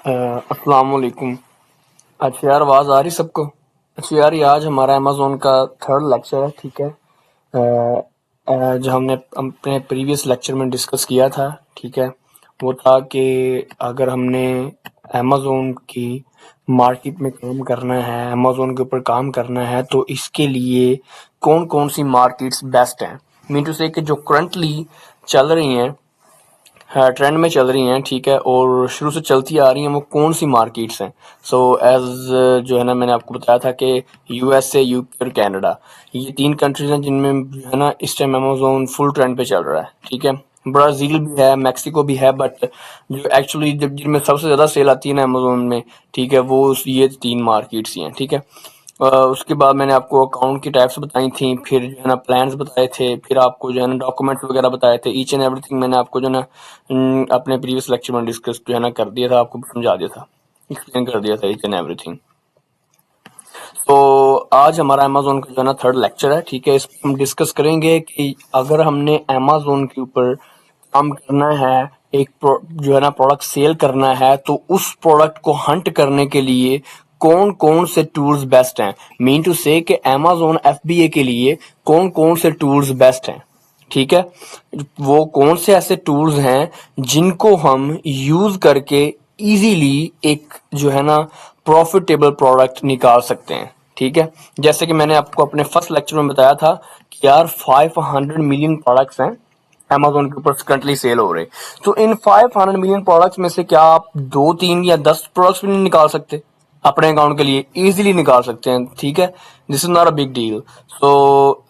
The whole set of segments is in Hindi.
अस्सलाम वालेकुम। अच्छा यार, आवाज़ आ रही सबको? अच्छा यार, ये आज हमारा अमेज़न का थर्ड लेक्चर है, ठीक है। जो हमने अपने प्रीवियस लेक्चर में डिस्कस किया था, ठीक है, वो था कि अगर हमने अमेज़न की मार्केट में काम करना है, अमेज़न के ऊपर काम करना है, तो इसके लिए कौन कौन सी मार्केट्स बेस्ट हैं। मीन टू से कि जो करंटली चल रही हैं, हाँ, ट्रेंड में चल रही हैं, ठीक है, और शुरू से चलती आ रही हैं, वो कौन सी मार्केट्स हैं। सो एज जो है ना, मैंने आपको बताया था कि यूएसए, यूके और कनाडा, ये तीन कंट्रीज हैं जिनमें जो है ना इस टाइम अमेज़न फुल ट्रेंड पे चल रहा है, ठीक है। ब्राज़ील भी है, मैक्सिको भी है, बट जो एक्चुअली जब जिनमें सबसे ज़्यादा सेल आती है ना अमेज़न में, ठीक है, वो ये तीन मार्केट्स ही हैं, ठीक है। उसके बाद मैंने आपको अकाउंट की टाइप्स बताई थी, फिर जो है ना प्लान्स बताए थे, फिर आपको जो है ना डॉक्यूमेंट्स वगैरह बताए थे। ईच एंड एवरीथिंग मैंने आपको जो है ना अपने प्रीवियस लेक्चर में डिस्कस जो है ना कर दिया था, आपको समझा दिया था, एक्सप्लेन कर दिया था ईच एंड एवरीथिंग। तो आज हमारा अमेज़न का जो है ना थर्ड लेक्चर है, ठीक है। इसमें हम डिस्कस करेंगे कि अगर हमने अमेज़न के ऊपर काम करना है, एक जो है ना प्रोडक्ट सेल करना है, तो उस प्रोडक्ट को हंट करने के लिए कौन कौन से टूल्स बेस्ट हैं। मीन टू से कि अमेज़न एफबीए के लिए कौन कौन से टूल्स बेस्ट हैं, ठीक है। वो कौन से ऐसे टूल्स हैं जिनको हम यूज करके इजीली एक जो है ना प्रॉफिटेबल प्रोडक्ट निकाल सकते हैं, ठीक है। जैसे कि मैंने आपको अपने फर्स्ट लेक्चर में बताया था कि यार 500 मिलियन प्रोडक्ट्स हैं अमेज़न के ऊपर करंटली सेल हो रहे। तो इन 500 मिलियन प्रोडक्ट्स में से क्या आप 2, 3 या 10 प्रोडक्ट्स भी नहीं निकाल सकते? अपने अकाउंट के लिए इजीली निकाल सकते हैं, ठीक है। This is not a big deal. So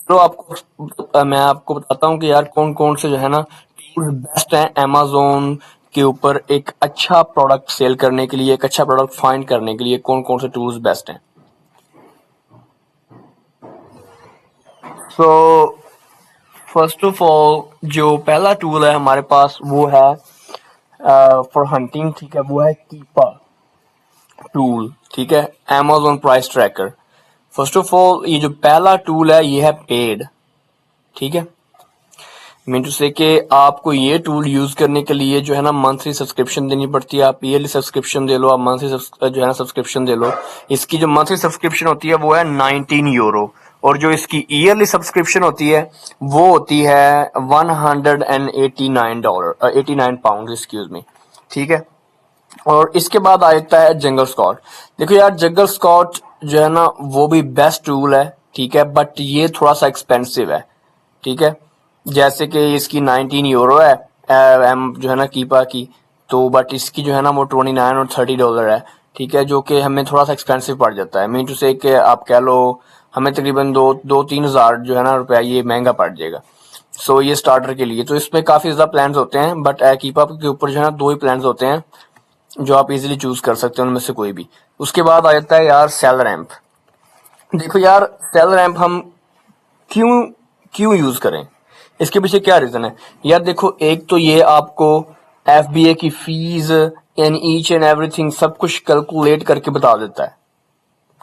तो आपको मैं आपको बताता हूँ कि यार कौन कौन से जो है ना टूल्स बेस्ट हैं अमेज़न के ऊपर एक अच्छा प्रोडक्ट सेल करने के लिए, एक अच्छा प्रोडक्ट फाइंड करने के लिए कौन कौन से टूल्स बेस्ट हैं। सो फर्स्ट ऑफ ऑल, जो पहला टूल है हमारे पास वो है फॉर हंटिंग, ठीक है, वो है कीपा टूल, ठीक है। Amazon price tracker. First of all, ये जो पहला टूल है ये है पेड, ठीक है। मीन टू से कि आपको ये टूल यूज करने के लिए जो है ना मंथली सब्सक्रिप्शन देनी पड़ती है। आप ईयरली सब्सक्रिप्शन दे लो, आप मंथली जो है ना सब्सक्रिप्शन दे लो। इसकी जो मंथली सब्सक्रिप्शन होती है वो है 19 यूरो, और जो इसकी ईयरली सब्सक्रिप्शन होती है वो होती है $189, 89 पाउंड, एक्सक्यूज मी, ठीक है। और इसके बाद आ जाता है जंगल स्कॉट। देखो यार, जंगल स्कॉट जो है ना वो भी बेस्ट टूल है, ठीक है, बट ये थोड़ा सा एक्सपेंसिव है, ठीक है। जैसे कि इसकी 19 यूरो है, एम जो है ना कीपा की, तो बट इसकी जो है ना वो 29 और $30 है, ठीक है, जो कि हमें थोड़ा सा एक्सपेंसिव पड़ जाता है। मीन टू से कि आप कह लो हमें तकरीबन 2-3 हज़ार जो है ना रुपया ये महंगा पड़ जाएगा। सो ये स्टार्टर के लिए तो इसमें काफी ज्यादा प्लान्स होते हैं, बट कीपा के ऊपर जो है ना दो ही प्लान्स होते हैं जो आप इजीली चूज कर सकते हैं, उनमें से कोई भी। उसके बाद आ जाता है यार सेल रैंप। देखो यार, सेल रैंप हम क्यों क्यों यूज करें, इसके पीछे क्या रीजन है। यार देखो, एक तो ये आपको एफबीए की fees and each and everything सब कुछ कैलकुलेट करके बता देता है,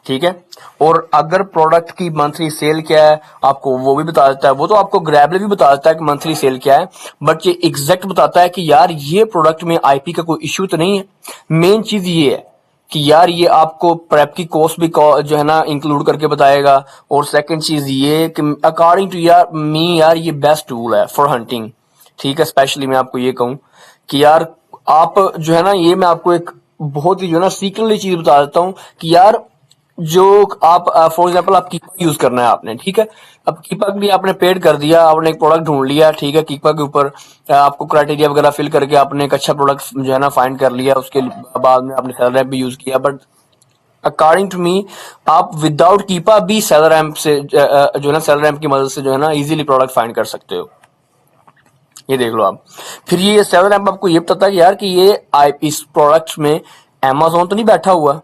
ठीक है। और अगर प्रोडक्ट की मंथली सेल क्या है आपको वो भी बता देता है। वो तो आपको ग्रैबले भी बता देता है कि मंथली सेल क्या है, बट ये एग्जैक्ट बताता है कि यार ये प्रोडक्ट में आईपी का कोई इश्यू तो नहीं है। मेन चीज ये है कि यार ये आपको प्रेप की कॉस्ट भी जो है ना इंक्लूड करके बताएगा। और सेकंड चीज ये कि अकॉर्डिंग टू यार मी, यार ये बेस्ट टूल है फॉर हंटिंग, ठीक है। स्पेशली मैं आपको ये कहूं कि यार आप जो है ना, ये मैं आपको एक बहुत ही जो है ना सीक्रेटली चीज बता देता हूं कि यार जो आप फॉर एग्जांपल आप कीपा यूज करना है आपने, ठीक है। अब कीपा के लिए आपने पेड कर दिया, आपने एक प्रोडक्ट ढूंढ लिया, ठीक है। कीपा के ऊपर आपको क्राइटेरिया वगैरह फिल करके आपने एक अच्छा प्रोडक्ट जो है ना फाइंड कर लिया, उसके बाद में आपने सेलर रैंप भी यूज किया। बट अकॉर्डिंग टू मी, आप विदाउट कीपा भी सेलर रैंप से जो है ना सेलर रैंप की मदद से जो है ना इजीली प्रोडक्ट फाइंड कर सकते हो। ये देख लो आप। फिर ये सेलर रैंप आपको ये बताता है कि यार कि ये इस प्रोडक्ट में अमेज़न तो नहीं बैठा हुआ,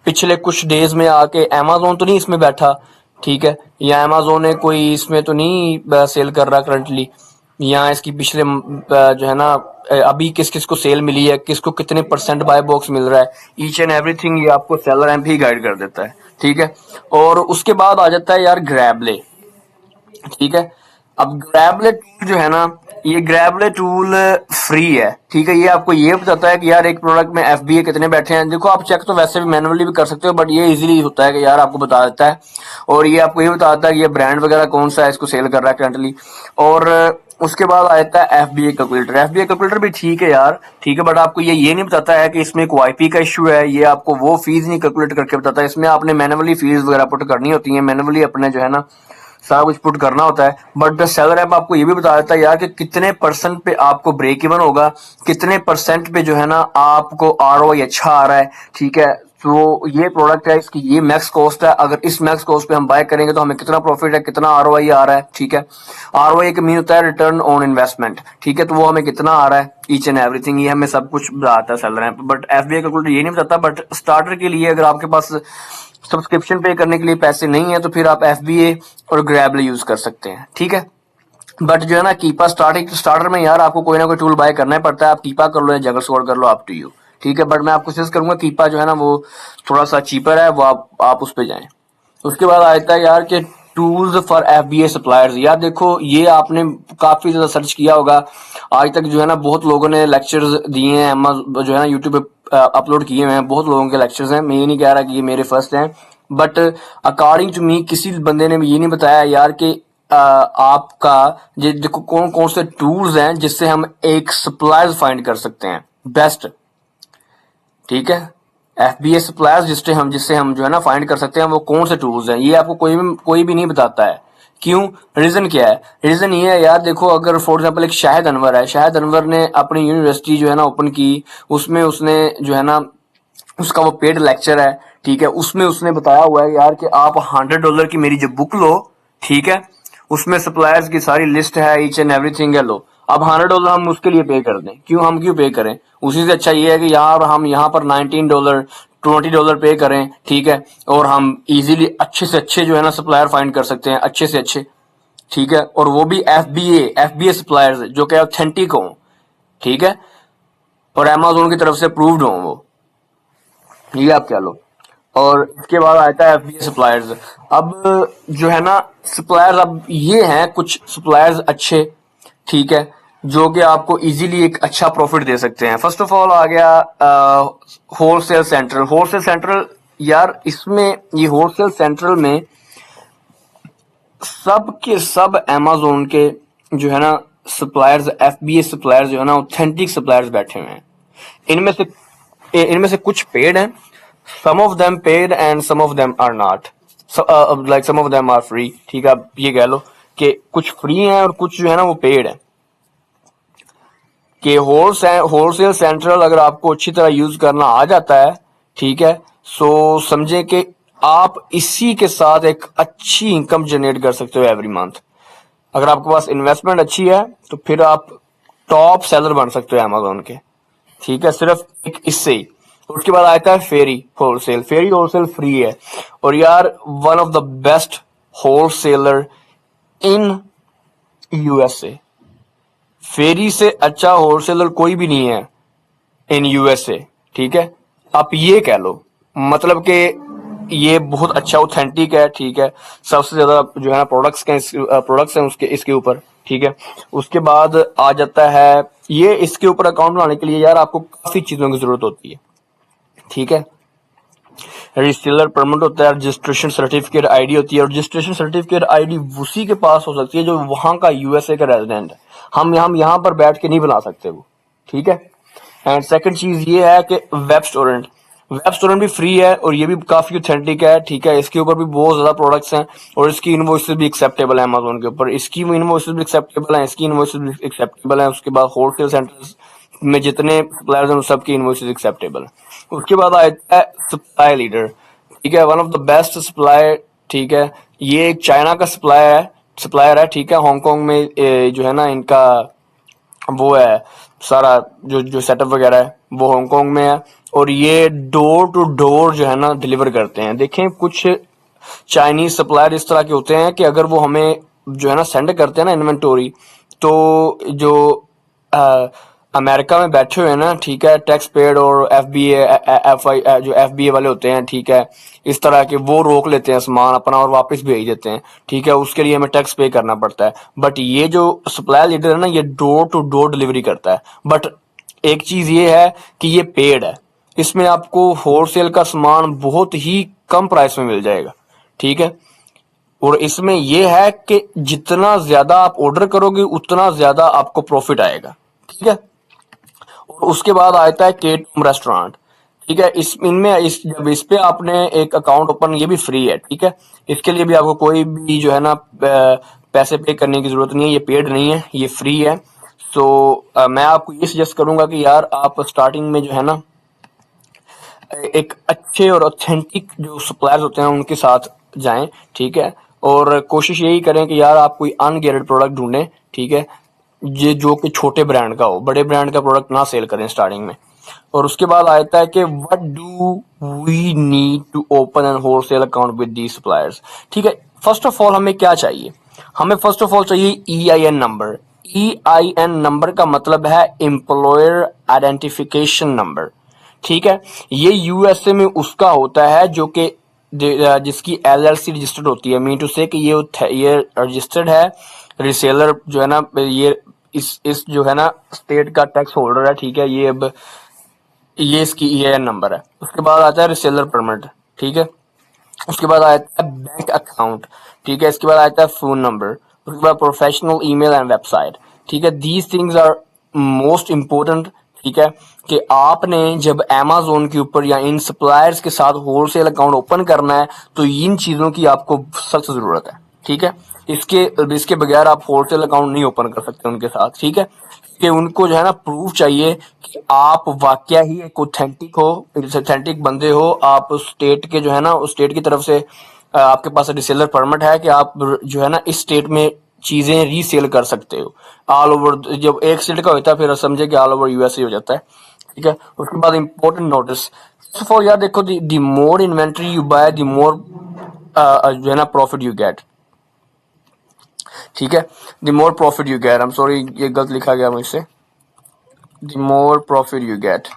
पिछले कुछ डेज में आके अमेज़न तो नहीं इसमें बैठा, ठीक है, या अमेज़न ने कोई इसमें तो नहीं सेल कर रहा करंटली, या इसकी पिछले जो है ना अभी किस किस को सेल मिली है, किसको कितने परसेंट बाय बॉक्स मिल रहा है, ईच एंड एवरीथिंग ये आपको सेलर एम्प ही गाइड कर देता है, ठीक है। और उसके बाद आ जाता है यार ग्रैबले, ठीक है। अब ग्रैबले जो है ना ये ग्रैबले टूल फ्री है, ठीक है। ये आपको ये बताता है कि यार एक प्रोडक्ट में एफबीए कितने बैठे हैं। देखो आप चेक तो वैसे भी मैनुअली भी कर सकते हो, बट ये इजीली होता है कि यार आपको बता देता है। और ये आपको ये बताता है कि ये ब्रांड वगैरह कौन सा है, इसको सेल कर रहा है करंटली। और उसके बाद आता है एफबीए कैलकुलेटर। एफबीए कैलकुलेटर भी ठीक है यार, ठीक है, बट आपको ये नहीं बताता है कि इसमें कोई आईपी का इशू है। ये आपको वो फीस नहीं कैलकुलेट करके बताता है। इसमें आपने मैनुअली फीस वगैरह पुट करनी होती है, मैनुअली अपने जो है ना सारा कुछ पुट करना होता है। बट द सेलर ऐप आपको ये भी बता देता है यार कि कितने परसेंट पे आपको ब्रेक इवन होगा, कितने परसेंट पे जो है ना आपको आरओआई अच्छा आ रहा है, ठीक है। तो ये प्रोडक्ट है, इसकी ये मैक्स कॉस्ट है। अगर इस मैक्स कॉस्ट पे हम बाय करेंगे तो हमें कितना प्रॉफिट है, कितना आरओआई आ रहा है, ठीक है। आरओआई का मीन होता है रिटर्न ऑन इन्वेस्टमेंट, ठीक है। तो वो हमें कितना आ रहा है, ईच एंड एवरीथिंग, ये हमें सब कुछ बताता है seller app. But FBI calculator ये नहीं बताता। बट स्टार्टर के लिए अगर आपके पास सब्सक्रिप्शन पे करने के लिए पैसे नहीं है तो फिर आप एफबीए और ग्रैबले यूज कर सकते हैं, ठीक है। बट जो है ना कीपा स्टार्टर में यार आपको कोई ना कोई टूल बाय करना ही पड़ता है। आप कीपा कर लो या जंगल स्क्वाड कर लो, अप टू यू, ठीक है। बट मैं आपको सजेस्ट करूंगा कीपा जो है ना वो थोड़ा सा चीपर है, वो आप उस पर जाएं। उसके बाद आता है यार के टूल्स फॉर एफबीए सप्लायर्स। यार देखो ये आपने काफी ज्यादा सर्च किया होगा आज तक, जो है ना बहुत लोगों ने लेक्चर्स दिए हैं, जो है ना यूट्यूब पे अपलोड किए हुए हैं, बहुत लोगों के लेक्चर्स हैं। मैं ये नहीं कह रहा कि ये मेरे फर्स्ट हैं, बट अकॉर्डिंग टू मी किसी बंदे ने ये नहीं बताया यार कि आपका ये देखो कौन कौन से टूल्स हैं जिससे हम एक सप्लायर्स फाइंड कर सकते हैं बेस्ट, ठीक है। एफबीए सप्लायर्स जिससे हम जो है ना फाइंड कर सकते हैं वो कौन से टूल्स हैं, ये आपको कोई भी नहीं बताता है। क्यों? रीजन क्या है? रीजन ये है यार, देखो अगर फॉर एग्जांपल एक शाहिद अनवर है, शाहिद अनवर ने अपनी यूनिवर्सिटी जो है ना ओपन की, उसमें उसने जो है ना उसका वो पेड लेक्चर है, ठीक है। उसमें उसने बताया हुआ है यार कि आप $100 की मेरी जो बुक लो, ठीक है, उसमें सप्लायर्स की सारी लिस्ट है, ईच एंड एवरीथिंग है, लो अब $100 हम उसके लिए पे कर दें। हम क्यों पे करें? उसी से अच्छा ये है कि यार हम यहाँ पर $19 $20 पे करें, ठीक है। और हम इजीली अच्छे से अच्छे जो है ना सप्लायर फाइंड कर सकते हैं, अच्छे से अच्छे, ठीक है। और वो भी एफबीए सप्लायर्स जो कि ऑथेंटिक हो, ठीक है, और अमेजोन की तरफ से अप्रूव्ड हो वो, ये आप क्या लो। और इसके बाद आता है एफबीए सप्लायर्स। अब जो है ना सप्लायर्स, अब ये हैं कुछ सप्लायर्स अच्छे, ठीक है, जो कि आपको इजीली एक अच्छा प्रॉफिट दे सकते हैं। फर्स्ट ऑफ ऑल आ गया होलसेल सेंट्रल। होलसेल सेंट्रल यार, इसमें ये होलसेल सेंट्रल में सब के सब अमेजोन के जो है ना सप्लायर्स, एफबीए सप्लायर्स जो है ना ऑथेंटिक सप्लायर्स बैठे हुए हैं। इनमें से कुछ पेड हैं, some of them paid and some of them are not, like some of them are free, ठीक है। आप ये कह लो कि कुछ फ्री हैं और कुछ जो है ना वो पेड है। कि होलसेल सेंट्रल अगर आपको अच्छी तरह यूज करना आ जाता है, ठीक है, सो समझे कि आप इसी के साथ एक अच्छी इनकम जनरेट कर सकते हो एवरी मंथ। अगर आपके पास इन्वेस्टमेंट अच्छी है तो फिर आप टॉप सेलर बन सकते हो अमेजोन के, ठीक है, सिर्फ एक इससे ही। उसके बाद आता है Faire wholesale. Faire wholesale free है, और यार one of the best wholesaler in USA. Faire से अच्छा होलसेलर कोई भी नहीं है इन यूएसए, ठीक है। आप ये कह लो मतलब कि ये बहुत अच्छा ऑथेंटिक है, ठीक है। सबसे ज्यादा जो है ना प्रोडक्ट्स हैं उसके इसके ऊपर, ठीक है। उसके बाद आ जाता है ये, इसके ऊपर अकाउंट बनाने के लिए यार आपको काफी चीजों की जरूरत होती है, ठीक है। रजिस्ट्रेलर परमिट होता है, रजिस्ट्रेशन सर्टिफिकेट आईडी होती है। और रजिस्ट्रेशन सर्टिफिकेट आईडी उसी के पास हो सकती है जो वहां का यूएसए का रेजिडेंट है। हम यहाँ पर बैठ के नहीं बना सकते वो, ठीक है। एंड सेकंड चीज ये है कि वेब स्टोरेंट भी फ्री है और ये भी काफी ऑथेंटिक है, ठीक है। इसके ऊपर भी बहुत ज्यादा प्रोडक्ट्स हैं और इसकी इनवॉइसेस भी एक्सेप्टेबल है अमेजोन के ऊपर। इसकी इनवॉइसेस भी एक्सेप्टेबल है, इसकी इनवॉइसेस भी एक्सेप्टेबल है। उसके बाद होलसेल सेंटर्स में जितने सप्लायर्स हैं सबकी इनवॉइसेस एक्सेप्टेबल है। उसके बाद आता है सप्लाई लीडर, ठीक है, one of the best supply, ठीक है। ये एक चाइना का सप्लायर है, ठीक है। हांगकांग में जो है ना इनका वो है सारा जो सेटअप वगैरह है वो हांगकांग में है। और ये डोर टू डोर जो है ना डिलीवर करते हैं। देखें कुछ चाइनीज सप्लायर इस तरह के होते हैं कि अगर वो हमें जो है ना सेंड करते हैं ना इन्वेंटोरी, तो जो अमेरिका में बैठे हुए हैं ना, ठीक है, टैक्स पेड और एफबीए एफआई जो एफबीए वाले होते हैं, ठीक है, इस तरह के वो रोक लेते हैं सामान अपना और वापस भेज देते हैं, ठीक है, उसके लिए हमें टैक्स पे करना पड़ता है। बट ये जो सप्लाई लीडर है ना, ये डोर टू डोर डिलीवरी करता है। बट एक चीज ये है कि ये पेड है, इसमें आपको होलसेल का सामान बहुत ही कम प्राइस में मिल जाएगा, ठीक है। और इसमें यह है कि जितना ज्यादा आप ऑर्डर करोगे उतना ज्यादा आपको प्रॉफिट आएगा, ठीक है। और उसके बाद आता है केटम रेस्टोरेंट, ठीक है। इस इनमें इस जब इस पे आपने एक अकाउंट ओपन, ये भी फ्री है, ठीक है। इसके लिए भी आपको कोई भी जो है ना पैसे पे करने की जरूरत नहीं है, ये पेड नहीं है, ये फ्री है। सो मैं आपको ये सजेस्ट करूंगा कि यार आप स्टार्टिंग में जो है ना एक अच्छे और ऑथेंटिक जो सप्लायर्स होते हैं उनके साथ जाएं, ठीक है। और कोशिश यही करें कि यार आप कोई अनगेरेड प्रोडक्ट ढूंढें, ठीक है, ये जो कि छोटे ब्रांड का हो, बड़े ब्रांड का प्रोडक्ट ना सेल करें स्टार्टिंग में। और उसके बाद आता है कि what do we need to open an wholesale account with the suppliers, ठीक है। फर्स्ट ऑफ ऑल हमें क्या चाहिए, हमें फर्स्ट ऑफ ऑल चाहिए EIN नंबर। EIN नंबर का मतलब है एम्प्लॉयर आइडेंटिफिकेशन नंबर, ठीक है। ये यूएसए में उसका होता है जो कि जिसकी LLC रजिस्टर्ड होती है, मीन टू से कि ये रजिस्टर्ड है रिसेलर जो है ना, ये इस जो है ना स्टेट का टैक्स होल्डर है, ठीक है। ये अब ये इसकी EIN नंबर है। उसके बाद आता है रिसेलर परमिट, ठीक है। उसके बाद आता है बैंक अकाउंट, ठीक है। इसके बाद आता है फोन नंबर। उसके बाद प्रोफेशनल ईमेल एंड वेबसाइट, ठीक है। These things are most important, ठीक है। कि आपने जब Amazon के ऊपर या इन सप्लायर्स के साथ होलसेल अकाउंट ओपन करना है तो इन चीजों की आपको सख्त जरूरत है, ठीक है। इसके इसके बगैर आप होलसेल अकाउंट नहीं ओपन कर सकते उनके साथ, ठीक है। कि उनको जो है ना प्रूफ चाहिए कि आप वाकया ही एक ऑथेंटिक बंदे हो, आप स्टेट के जो है ना उस स्टेट की तरफ से आपके पास रिसेलर परमिट है कि आप जो है ना इस स्टेट में चीजें रीसेल कर सकते हो ऑल ओवर। जब एक स्टेट का होता है फिर समझे कि ऑल ओवर यूएसए हो जाता है, ठीक है। उसके बाद important notice, first of all यार देखो, the more inventory you by the more जो है ना प्रॉफिट यू गेट, ठीक है। The more profit you get, I am sorry ये गलत लिखा गया मुझसे, the more profit you get,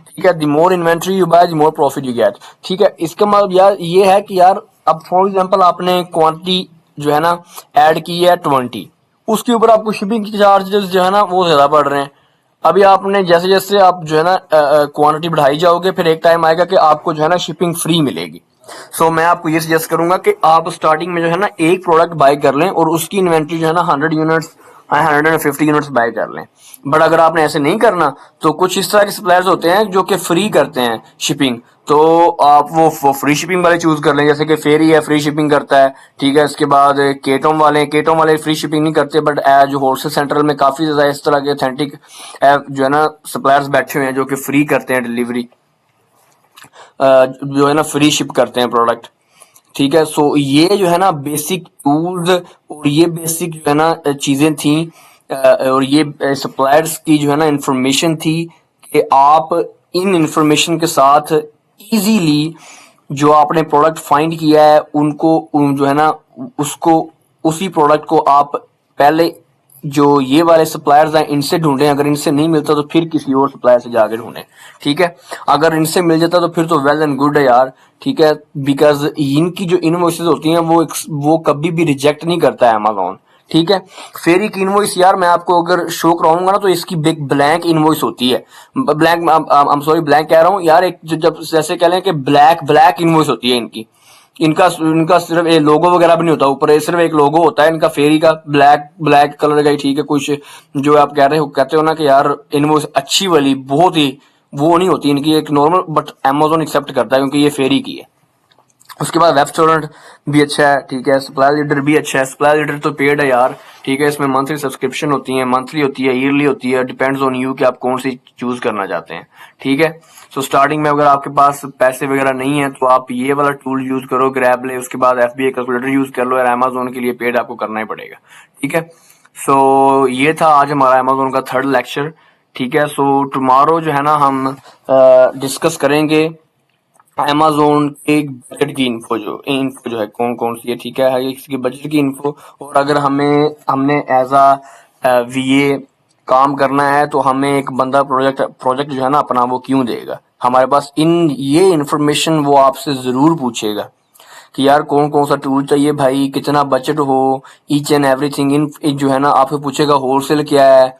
ठीक है। The more inventory you by the more profit you get, ठीक है। इसका मतलब यार ये है कि यार अब फॉर एग्जांपल आपने क्वांटिटी जो है ना ऐड की है 20, उसके ऊपर आपको शिपिंग के चार्जेस जो है ना वो ज्यादा पड़ रहे हैं। अभी आपने जैसे जैसे आप जो है ना क्वांटिटी बढ़ाई जाओगे फिर एक टाइम आएगा कि आपको जो है ना शिपिंग फ्री मिलेगी। सो मैं आपको ये सजेस्ट करूंगा कि आप स्टार्टिंग में जो है ना एक प्रोडक्ट बाय कर लें और उसकी इन्वेंट्री जो है ना 100 यूनिट्स 150 यूनिट्स बाय कर लें। बट अगर आपने ऐसे नहीं करना तो कुछ इस तरह के सप्लायर्स होते हैं जो कि फ्री करते हैं शिपिंग, तो आप वो फ्री शिपिंग वाले चूज कर लें, जैसे कि फेरी है फ्री शिपिंग करता है, ठीक है। इसके बाद केटोम वाले फ्री शिपिंग नहीं करते, बट जो होलसेल सेंटर में काफी ज्यादा इस तरह के ऑथेंटिक जो है ना सप्लायर्स बैठे हुए हैं जो कि फ्री करते हैं डिलीवरी, जो है ना फ्री शिप करते हैं प्रोडक्ट, ठीक है। सो ये जो है ना बेसिक टूल्स और ये बेसिक जो है ना चीजें थी, और ये सप्लायर्स की जो है ना इंफॉर्मेशन थी कि आप इन इंफॉर्मेशन के साथ इजीली जो आपने प्रोडक्ट फाइंड किया है जो है ना उसको उसी प्रोडक्ट को आप पहले जो ये वाले सप्लायर्स हैं इनसे ढूंढें, अगर इनसे नहीं मिलता तो फिर किसी और सप्लायर से जाके ढूंढें, ठीक है। अगर इनसे मिल जाता तो फिर तो वेल एंड गुड है यार, ठीक है। बिकॉज इनकी जो इनवॉइसेस होती हैं वो कभी भी रिजेक्ट नहीं करता है Amazon, ठीक है। फेरी की इनवॉइस यार मैं आपको अगर शो कराऊंगा ना तो इसकी बिग ब्लैंक इनवॉइस होती है, blank I am sorry blank कह रहा हूँ यार, एक जब जैसे कह लें कि ब्लैक ब्लैक इनवॉइस होती है इनकी। इनका इनका सिर्फ ये लोगो वगैरह भी नहीं होता, ऊपर सिर्फ एक लोगो होता है इनका फेरी का, ब्लैक ब्लैक कलर का ही, ठीक है। कुछ जो आप कहते हो ना कि यार इनवॉइस अच्छी वाली बहुत ही वो नहीं होती इनकी, एक नॉर्मल, बट Amazon एक्सेप्ट करता है क्योंकि ये फेरी की है। उसके बाद वेब स्टोरेंट भी अच्छा है, ठीक है। सप्लाई लीडर भी अच्छा है, सप्लाई लीडर तो पेड है यार, ठीक है। इसमें मंथली सब्सक्रिप्शन होती है, मंथली होती है, ईयरली होती है, डिपेंड्स ऑन यू कि आप कौन सी चूज करना चाहते हैं, ठीक है। सो स्टार्टिंग में अगर आपके पास पैसे वगैरह नहीं है तो आप ये वाला टूल यूज करो, ग्रैबले, उसके बाद FBA कैलकुलेटर यूज कर लो, और Amazon के लिए पेड आपको करना ही पड़ेगा, ठीक है। सो ये था आज हमारा Amazon का थर्ड लेक्चर, ठीक है। सो टुमारो जो है ना हम डिस्कस करेंगे अमेज़न के बजट की इन्फो जो है कौन कौन सी है, ठीक है इसकी बजट की इन्फो। और अगर हमने एज अ वीए काम करना है तो हमें एक बंदा प्रोजेक्ट जो है ना अपना वो क्यों देगा हमारे पास, ये इन्फॉर्मेशन वो आपसे जरूर पूछेगा कि यार कौन कौन सा टूल चाहिए भाई, कितना बजट हो, ईच एंड एवरीथिंग इन जो है ना आपसे पूछेगा। होलसेल क्या है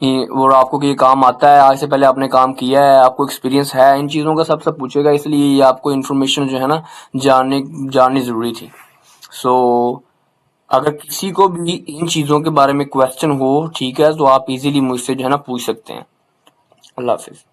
और आपको कि ये काम आता है, आज से पहले आपने काम किया है, आपको एक्सपीरियंस है, इन चीज़ों का सब पूछेगा। इसलिए ये आपको इन्फॉर्मेशन जो है ना जाननी ज़रूरी थी। सो अगर किसी को भी इन चीज़ों के बारे में क्वेश्चन हो, ठीक है, तो आप इजीली मुझसे जो है ना पूछ सकते हैं। अल्लाह हाफिज़।